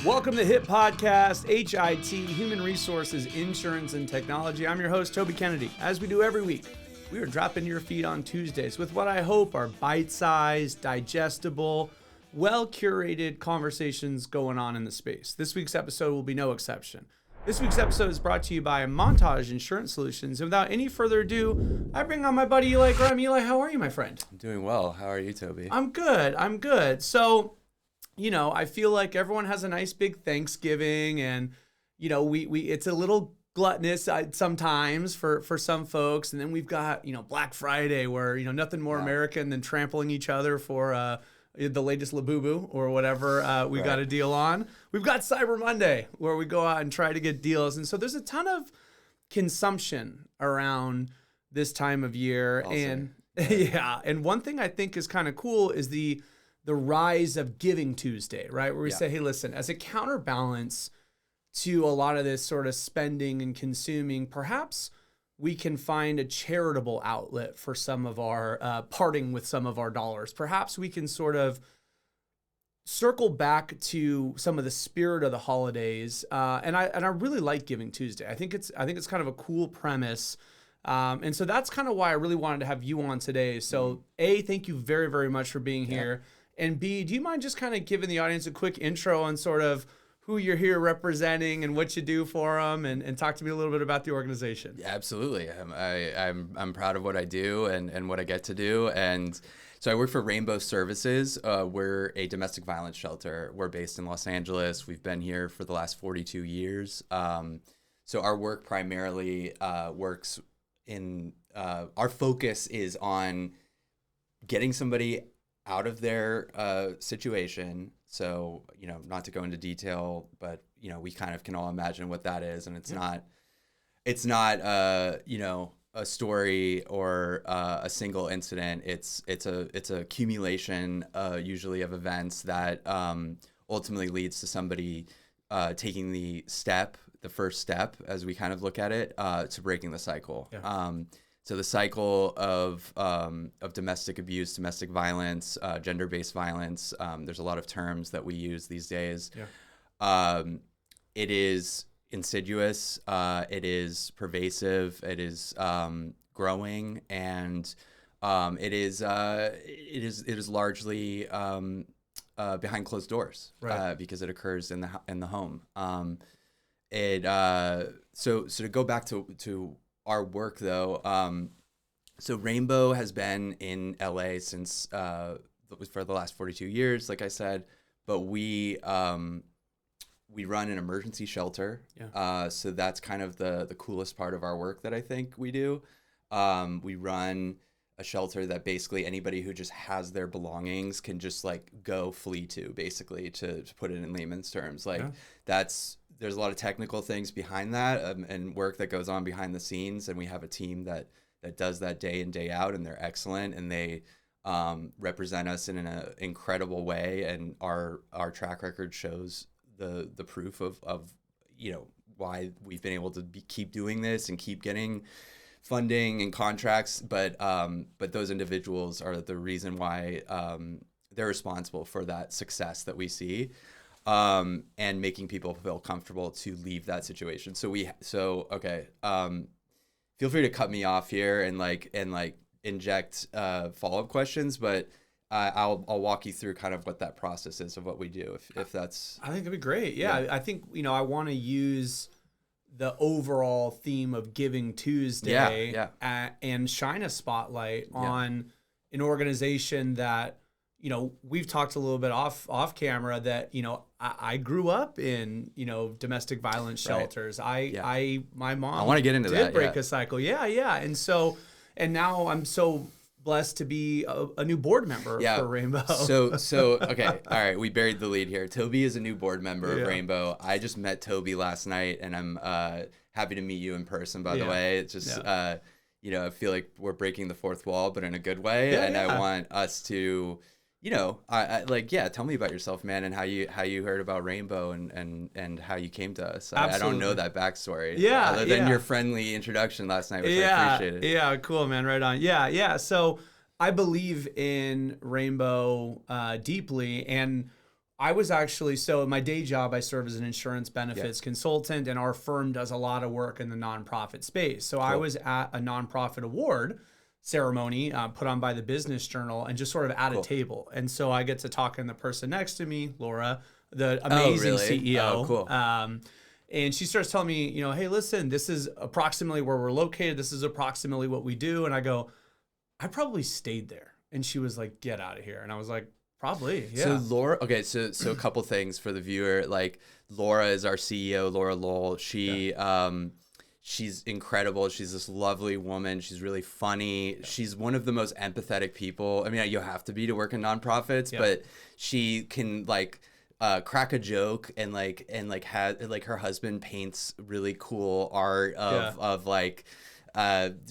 Welcome to HIT Podcast, HIT, Human Resources, Insurance, and Technology. I'm your host, Toby Kennedy. As we do every week, we are dropping your feed on Tuesdays with what I hope are bite-sized, digestible, well-curated conversations going on in the space. This week's episode will be no exception. This week's episode is brought to you by Montage Insurance Solutions. And without any further ado, I bring on my buddy Eli Graham. Eli, how are you, my friend? I'm doing well. How are you, Toby? I'm good. So, you know, I feel like everyone has a nice big Thanksgiving, and, you know, we it's a little gluttonous sometimes for some folks. And then we've got, you know, Black Friday where, you know, nothing more American than trampling each other for the latest Labubu or whatever we got a deal on. We've got Cyber Monday where we go out and try to get deals. And so there's a ton of consumption around this time of year. And one thing I think is kind of cool is the rise of Giving Tuesday, right? Where we say, hey, listen, as a counterbalance to a lot of this sort of spending and consuming, perhaps we can find a charitable outlet for some of our parting with some of our dollars. Perhaps we can sort of circle back to some of the spirit of the holidays. And I really like Giving Tuesday. I think it's kind of a cool premise. And so that's kind of why I really wanted to have you on today. So A, thank you very, very much for being here. And B, do you mind just kind of giving the audience a quick intro on sort of who you're here representing and what you do for them, and talk to me a little bit about the organization? Yeah, absolutely. I'm proud of what I do and what I get to do. And so I work for Rainbow Services. We're a domestic violence shelter. We're based in Los Angeles. We've been here for the last 42 years. So our work primarily works in, our focus is on getting somebody out of their situation. So, you know, not to go into detail, but, you know, we kind of can all imagine what that is. And it's not, you know, a story or a single incident. It's a accumulation, usually of events that ultimately leads to somebody taking the first step, as we kind of look at it, to breaking the cycle. So the cycle of domestic abuse, domestic violence, gender-based violence, there's a lot of terms that we use these days. It is insidious, it is pervasive, it is growing, and it is largely behind closed doors, because it occurs in the home. So to go back to our work, though, so Rainbow has been in LA since for the last 42 years, like I said, but we run an emergency shelter. So that's kind of the coolest part of our work that I think we do. We run a shelter that basically anybody who just has their belongings can just like go flee to, basically, to put it in layman's terms. There's a lot of technical things behind that, and work that goes on behind the scenes. And we have a team that does that day in, day out, and they're excellent, and they represent us in an incredible way. And our track record shows the proof of you know, why we've been able to keep doing this and keep getting funding and contracts. But those individuals are the reason why they're responsible for that success that we see. And making people feel comfortable to leave that situation. Feel free to cut me off here and inject follow-up questions, but I'll walk you through kind of what that process is of what we do, if that's. I think that'd be great. Yeah. I think, you know, I want to use the overall theme of Giving Tuesday and shine a spotlight on an organization that, you know, we've talked a little bit off camera that, you know, I grew up in, you know, domestic violence shelters. My mom I want to get into did break a cycle. And now I'm so blessed to be a new board member for Rainbow. So okay, all right, we buried the lead here. Toby is a new board member of Rainbow. I just met Toby last night, and I'm happy to meet you in person, by the way. It's just you know, I feel like we're breaking the fourth wall, but in a good way. I want us to, you know, tell me about yourself, man, and how you heard about Rainbow and how you came to us. I don't know that backstory. Other than your friendly introduction last night, which I appreciated. Yeah, cool, man. Right on. Yeah. So I believe in Rainbow deeply, and I was actually, so in my day job, I serve as an insurance benefits consultant, and our firm does a lot of work in the nonprofit space. So I was at a nonprofit award ceremony put on by the Business Journal, and just sort of at a table. And so I get to talk to the person next to me, Laura, the amazing CEO. Oh, cool. And she starts telling me, hey, listen, this is approximately where we're located. This is approximately what we do. And I go, I probably stayed there. And she was like, get out of here. And I was like, probably, yeah. So Laura, okay, so a couple things for the viewer. Like Laura is our CEO, Laura Lowell. She's incredible. She's this lovely woman. She's really funny. Yeah. She's one of the most empathetic people. I mean, you have to be to work in nonprofits, but she can crack a joke and her husband paints really cool art of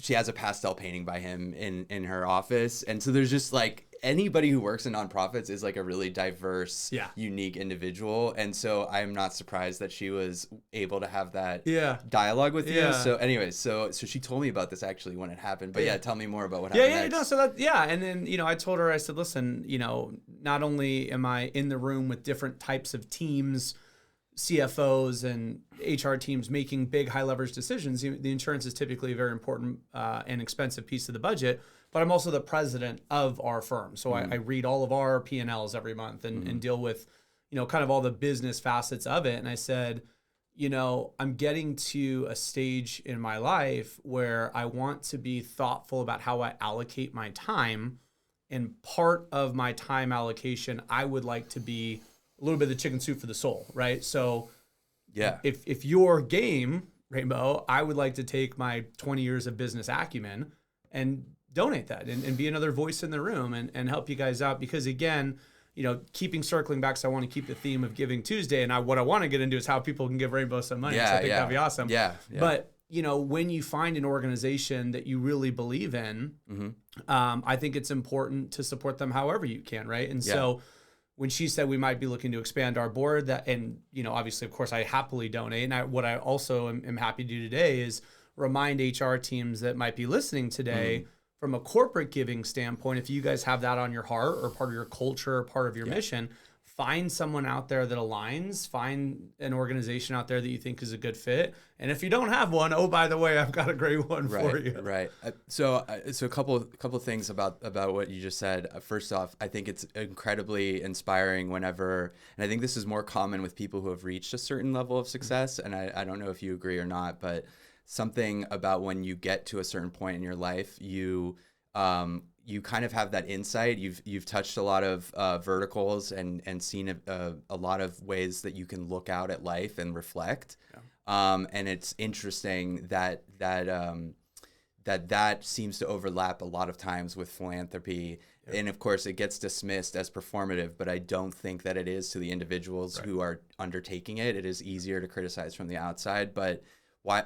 she has a pastel painting by him in her office. And so there's just anybody who works in nonprofits is a really diverse, unique individual. And so I'm not surprised that she was able to have that dialogue with you. So anyways, so she told me about this actually when it happened, but tell me more about what happened next. And then, I told her, I said, listen, not only am I in the room with different types of teams, CFOs and HR teams making big high leverage decisions, the insurance is typically a very important and expensive piece of the budget, but I'm also the president of our firm. So I read all of our P&Ls every month and deal with, kind of all the business facets of it. And I said, I'm getting to a stage in my life where I want to be thoughtful about how I allocate my time. And part of my time allocation, I would like to be a little bit of the chicken soup for the soul, right? So if your game, Rainbow, I would like to take my 20 years of business acumen and donate that and be another voice in the room and help you guys out. Because again, circling back, so I want to keep the theme of Giving Tuesday, and what I want to get into is how people can give Rainbow some money. So I think that'd be awesome. But when you find an organization that you really believe in, I think it's important to support them however you can, right? And so when she said we might be looking to expand our board, obviously, of course, I happily donate. And what I also am happy to do today is remind HR teams that might be listening today, from a corporate giving standpoint, if you guys have that on your heart or part of your culture or part of your mission, find someone out there that aligns, find an organization out there that you think is a good fit. And if you don't have one, oh, by the way, I've got a great one for you. Right. So a couple of things about what you just said. First off, I think it's incredibly inspiring whenever, and I think this is more common with people who have reached a certain level of success. And I don't know if you agree or not, but something about when you get to a certain point in your life, you kind of have that insight. You've touched a lot of verticals and seen a lot of ways that you can look out at life and reflect. And it's interesting that seems to overlap a lot of times with philanthropy. And of course, it gets dismissed as performative, but I don't think that it is to the individuals who are undertaking it. It is easier to criticize from the outside, but why,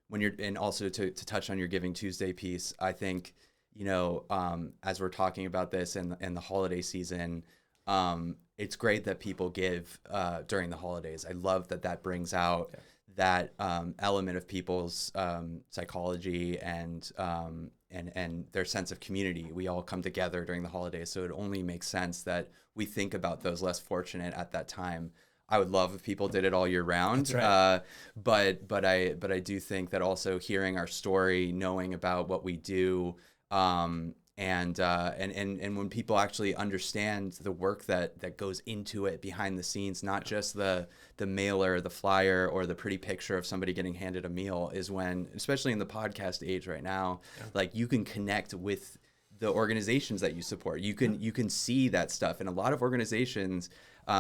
when you're, and also to touch on your Giving Tuesday piece, I think, as we're talking about this and the holiday season, it's great that people give during the holidays. I love that brings out that element of people's psychology and their sense of community. We all come together during the holidays, so it only makes sense that we think about those less fortunate at that time. I would love if people did it all year round. That's right. But I do think that also hearing our story, knowing about what we do, and when people actually understand the work that goes into it behind the scenes, not just the mailer, the flyer, or the pretty picture of somebody getting handed a meal, is when, especially in the podcast age right now, you can connect with the organizations that you support. You can see that stuff. And a lot of organizations,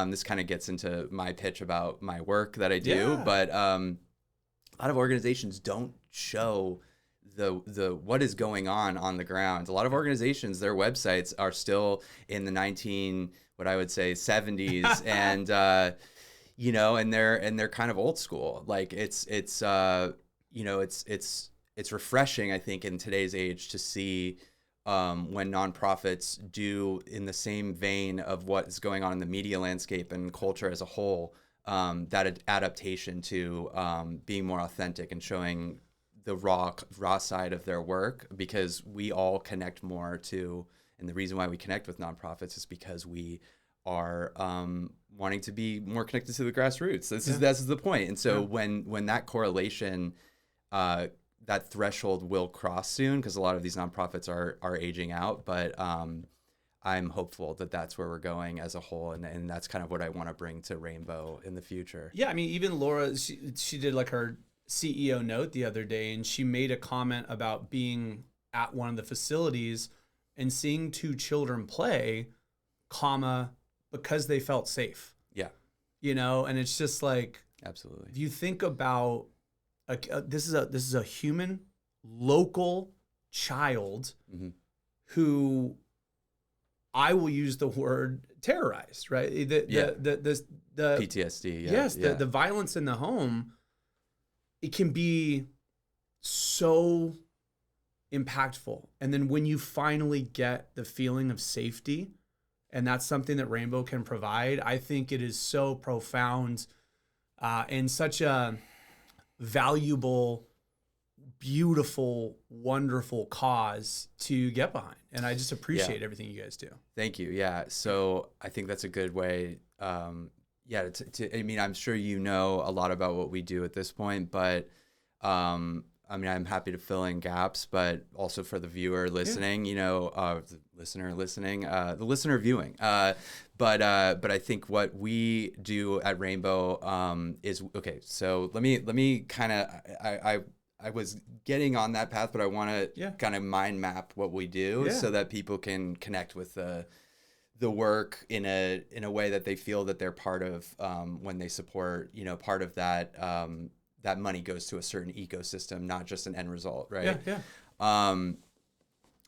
this kind of gets into my pitch about my work that I do, but a lot of organizations don't show the what is going on the ground. A lot of organizations, their websites are still in the 70s and and they're kind of old school. It's refreshing, I think, in today's age to see when nonprofits do, in the same vein of what is going on in the media landscape and culture as a whole, that adaptation to being more authentic and showing the raw side of their work, because we all connect more to, and the reason why we connect with nonprofits is because we are wanting to be more connected to the grassroots. That's the point. And so when that correlation, that threshold will cross soon, because a lot of these nonprofits are aging out, but I'm hopeful that that's where we're going as a whole, and that's kind of what I want to bring to Rainbow in the future. Yeah, I mean, even Laura, she did like her CEO note the other day, and she made a comment about being at one of the facilities and seeing two children play, because they felt safe. Yeah. You know, and it's just like, absolutely. If you think about this is a human, local child who, I will use the word terrorized, right? The PTSD. Yeah. Yes, the violence in the home, it can be so impactful. And then when you finally get the feeling of safety, and that's something that Rainbow can provide, I think it is so profound and such a valuable, beautiful, wonderful cause to get behind. And I just appreciate everything you guys do. Thank you. Yeah. So I think that's a good way. I mean, I'm sure you know a lot about what we do at this point, but I mean, I'm happy to fill in gaps, but also for the viewer listening, the listener listening, the listener viewing. But I think what we do at Rainbow is okay. So let me kind of I was getting on that path, but I want to kind of mind map what we do so that people can connect with the work in a way that they feel that they're part of when they support, part of that. That money goes to a certain ecosystem, not just an end result, right?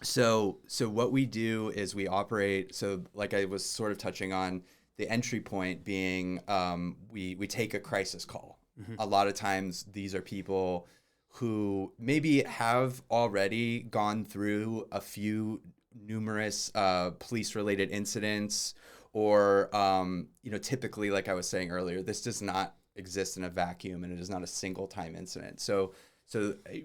So what we do is we operate. So like I was sort of touching on, the entry point being we take a crisis call. A lot of times these are people who maybe have already gone through a few numerous police-related incidents, or typically, like I was saying earlier, this does not exist in a vacuum, and it is not a single time incident. So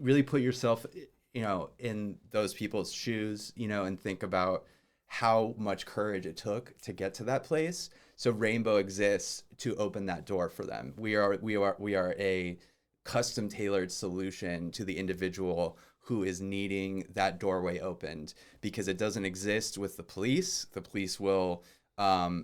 really put yourself in those people's shoes, and think about how much courage it took to get to that place. So Rainbow exists to open that door for them. We are a custom tailored solution to the individual who is needing that doorway opened, because it doesn't exist with the police. The police will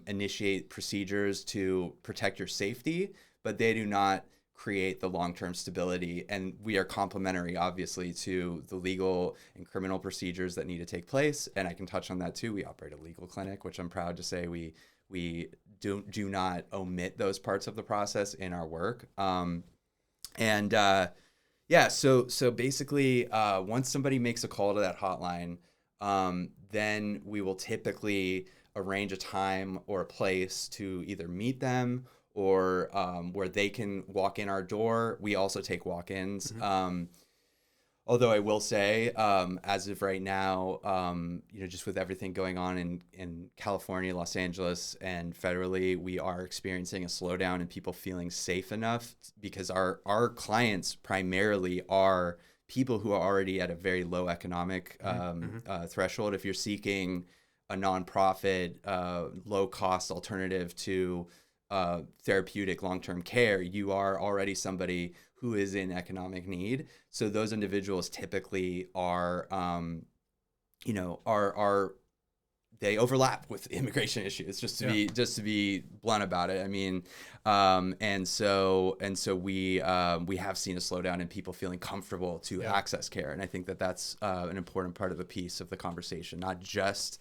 initiate procedures to protect your safety, but they do not create the long-term stability. And we are complementary, obviously, to the legal and criminal procedures that need to take place. And I can touch on that too. We operate a legal clinic, which I'm proud to say we do not omit those parts of the process in our work. So basically, once somebody makes a call to that hotline, then we will typically arrange a time or a place to either meet them, or where they can walk in our door. We also take walk-ins. Although I will say, as of right now, just with everything going on in California, Los Angeles, and federally, we are experiencing a slowdown in people feeling safe enough, because our clients primarily are people who are already at a very low economic threshold. If you're seeking a nonprofit, low-cost alternative to therapeutic long-term care, you are already somebody who is in economic need. So those individuals typically are they overlap with immigration issues, just to be blunt about it. I mean, and so we have seen a slowdown in people feeling comfortable to access care, and I think that that's an important part of the piece of the conversation, not just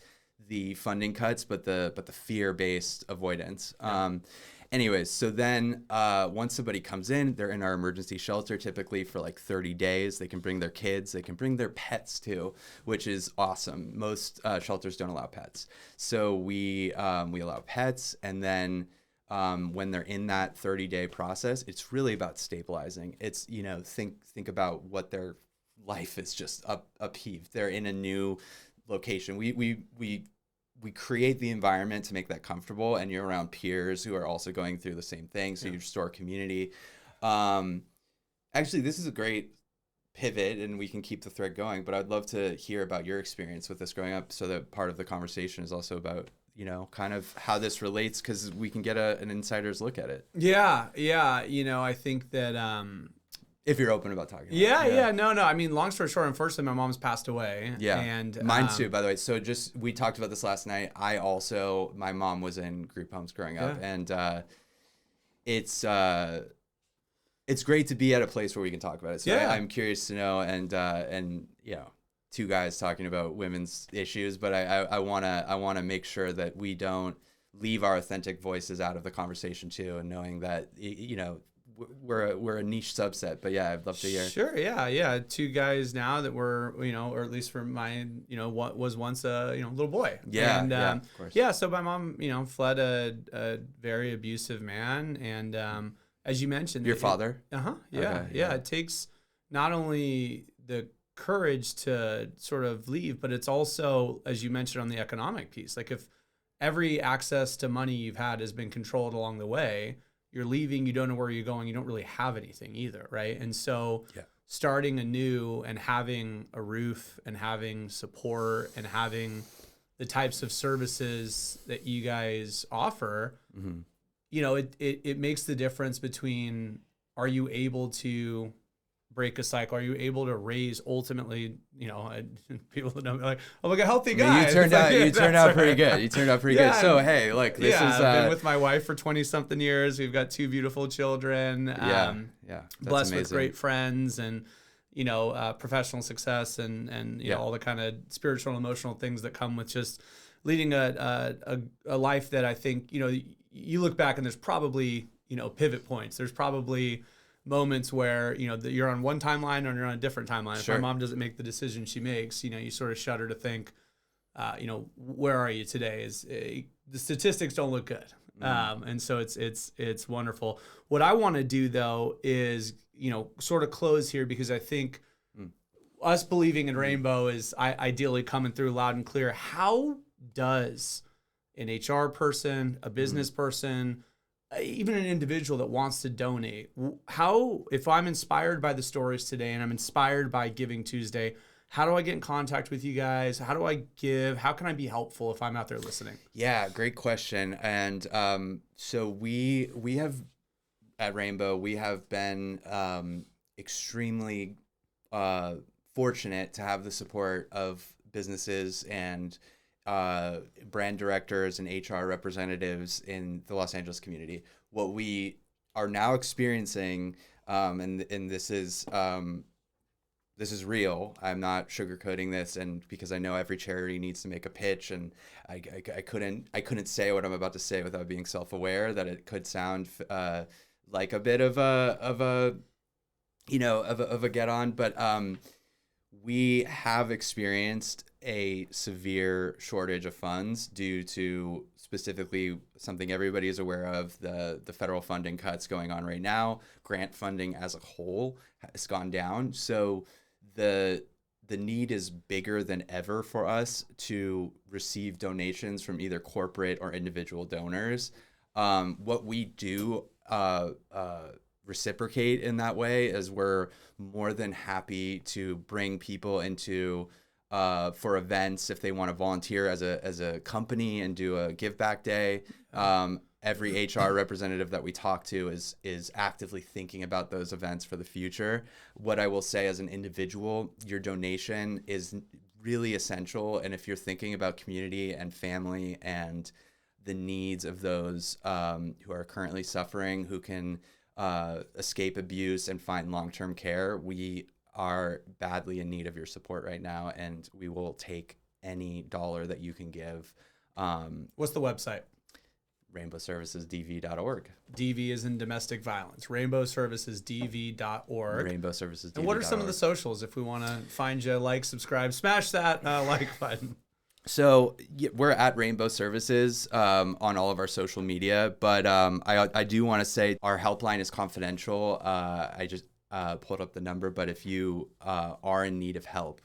the funding cuts, but the fear-based avoidance. Anyways, so then once somebody comes in, they're in our emergency shelter typically for like 30 days. They can bring their kids, they can bring their pets too, which is awesome. Most shelters don't allow pets. So we allow pets, and then when they're in that 30-day process, it's really about stabilizing. It's, think about what their life is just upheaved. They're in a new location. We create the environment to make that comfortable, and you're around peers who are also going through the same thing. So you restore community. Actually, this is a great pivot, and we can keep the thread going, but I'd love to hear about your experience with this growing up, so that part of the conversation is also about, kind of how this relates, because we can get an insider's look at it. Yeah. I think that If you're open about talking about yeah. No. I mean, long story short, unfortunately, my mom's passed away. Yeah. And Mine too, by the way. So we talked about this last night. My mom was in group homes growing up, and it's great to be at a place where we can talk about it. So I'm curious to know, and two guys talking about women's issues, but I wanna make sure that we don't leave our authentic voices out of the conversation too, and knowing that we're a niche subset. But yeah, I'd love to hear. Sure, yeah. Two guys now that were, or at least for mine, what was once a little boy. Yeah, and, of course. Yeah, so my mom, fled a very abusive man, and as you mentioned, Your father. Yeah. Okay, It takes not only the courage to sort of leave, but it's also, as you mentioned, on the economic piece. Like if every access to money you've had has been controlled along the way, you're leaving, you don't know where you're going, you don't really have anything either, right? And so starting anew and having a roof and having support and having the types of services that you guys offer, it makes the difference between, are you able to break a cycle? Are you able to raise ultimately, people that know me like, oh, like a healthy guy. You turned out pretty good. You turned out pretty good. So, hey, like this is... I've been with my wife for 20 something years. We've got two beautiful children. That's blessed amazing. with great friends and, professional success and all the kind of spiritual and emotional things that come with just leading a life that I think, you look back and there's probably, pivot points. There's probably moments where you're on one timeline or you're on a different timeline. Sure. If my mom doesn't make the decision she makes, you sort of shudder to think, where are you today? The statistics don't look good, and so it's wonderful. What I want to do though is sort of close here, because I think us believing in Rainbow is ideally coming through loud and clear. How does an HR person, a business person, even an individual that wants to donate, if I'm inspired by the stories today and I'm inspired by Giving Tuesday, how do I get in contact with you guys? How do I give? How can I be helpful if I'm out there listening? Yeah, great question. And so we have, at Rainbow, we have been extremely fortunate to have the support of businesses and brand directors and HR representatives in the Los Angeles community. What we are now experiencing, and this is real. I'm not sugarcoating this, and because I know every charity needs to make a pitch, and I couldn't say what I'm about to say without being self-aware that it could sound like a bit of a get on, but we have experienced a severe shortage of funds due to specifically something everybody is aware of, the federal funding cuts going on right now. Grant funding as a whole has gone down. So the need is bigger than ever for us to receive donations from either corporate or individual donors. What we do reciprocate in that way is we're more than happy to bring people into for events if they want to volunteer as a company and do a give back day. Every HR representative that we talk to is actively thinking about those events for the future. What I will say as an individual, your donation is really essential. And if you're thinking about community and family and the needs of those who are currently suffering, who can escape abuse and find long-term care, we are badly in need of your support right now, and we will take any dollar that you can give. What's the website? RainbowServicesDV.org. DV is in domestic violence. RainbowServicesDV.org. RainbowServicesDV.org. And what are some of the socials if we want to find you, like, subscribe, smash that like button? So we're at Rainbow Services on all of our social media, but I do want to say our helpline is confidential. I just pulled up the number, but if you are in need of help,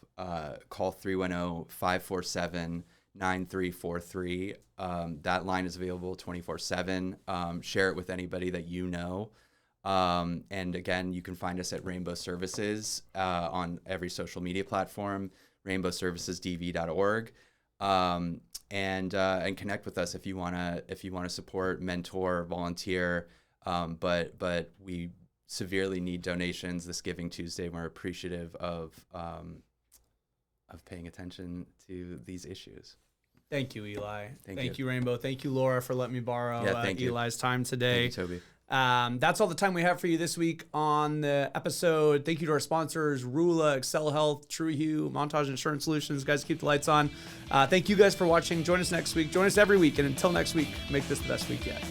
call 310-547-9343. That line is available 24/7. Share it with anybody that you know. And again, you can find us at Rainbow Services on every social media platform, RainbowServicesDV.org. And connect with us if you wanna support, mentor, volunteer. But we severely need donations this Giving Tuesday. We're appreciative of paying attention to these issues. Thank you, Eli. Thank you, Rainbow. Thank you, Laura, for letting me borrow Eli's time today. Thank you, Toby. That's all the time we have for you this week on the episode. Thank you to our sponsors, Rula, Excel Health, TrueHue, Montage Insurance Solutions. Guys, keep the lights on. Thank you guys for watching. Join us next week. Join us every week. And until next week, make this the best week yet.